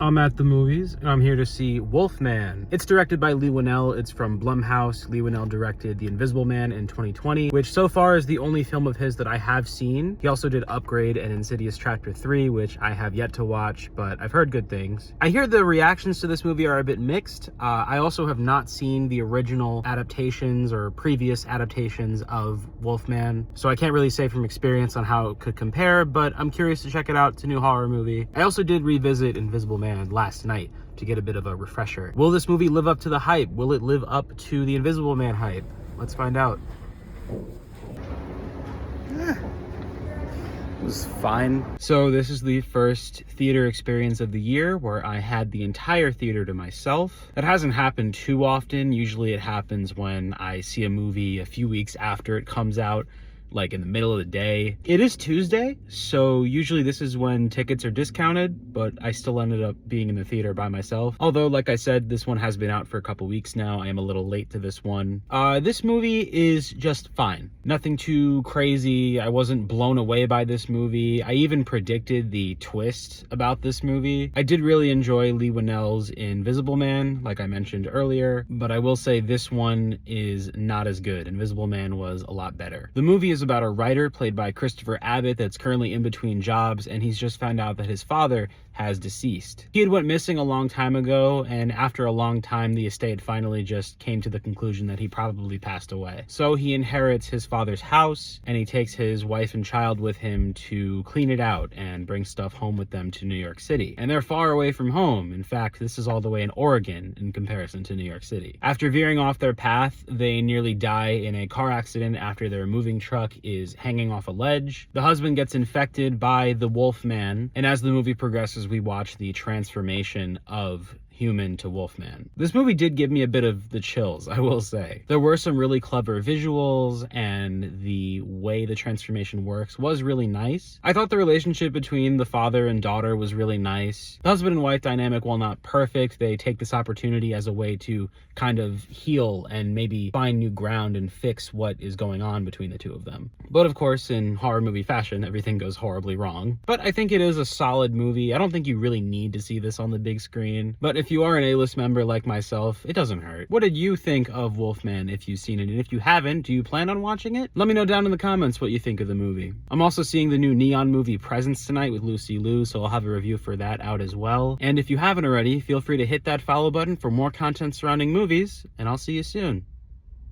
I'm at the movies, and I'm here to see Wolfman. It's directed by Leigh Whannell. It's from Blumhouse. Leigh Whannell directed The Invisible Man in 2020, which so far is the only film of his that I have seen. He also did Upgrade and Insidious Chapter 3, which I have yet to watch, but I've heard good things. I hear the reactions to this movie are a bit mixed. I also have not seen the original adaptations or previous adaptations of Wolfman, so I can't really say from experience on how it could compare, but I'm curious to check it out. It's a new horror movie. I also did revisit Invisible Man last night to get a bit of a refresher. Will this movie live up to the hype? Will it live up to the Invisible Man hype? Let's find out. It was fine. So this is the first theater experience of the year where I had the entire theater to myself. That hasn't happened too often. Usually it happens when I see a movie a few weeks after it comes out, like in the middle of the day. It is Tuesday, so usually this is when tickets are discounted, but I still ended up being in the theater by myself. Although, like I said, this one has been out for a couple weeks now. I am a little late to this one. This movie is just fine. Nothing too crazy. I wasn't blown away by this movie. I even predicted the twist about this movie. I did really enjoy Leigh Whannell's Invisible Man, like I mentioned earlier, but I will say this one is not as good. Invisible Man was a lot better. The movie is about a writer played by Christopher Abbott that's currently in between jobs, and he's just found out that his father has deceased. He had went missing a long time ago, and after a long time the estate finally just came to the conclusion that he probably passed away. So he inherits his father's house, and he takes his wife and child with him to clean it out and bring stuff home with them to New York City. And they're far away from home. In fact, this is all the way in Oregon in comparison to New York City. After veering off their path, they nearly die in a car accident after their moving truck is hanging off a ledge. The husband gets infected by the Wolfman, and as the movie progresses, we watch the transformation of human to Wolfman. This movie did give me a bit of the chills, I will say. There were some really clever visuals, and the way the transformation works was really nice. I thought the relationship between the father and daughter was really nice. The husband and wife dynamic, while not perfect, they take this opportunity as a way to kind of heal and maybe find new ground and fix what is going on between the two of them. But of course, in horror movie fashion, everything goes horribly wrong. But I think it is a solid movie. I don't think you really need to see this on the big screen, but if you are an A-list member like myself, it doesn't hurt. What did you think of Wolfman if you've seen it? And if you haven't, do you plan on watching it? Let me know down in the comments what you think of the movie. I'm also seeing the new Neon movie Presence tonight with Lucy Liu, so I'll have a review for that out as well. And if you haven't already, feel free to hit that follow button for more content surrounding movies, and I'll see you soon.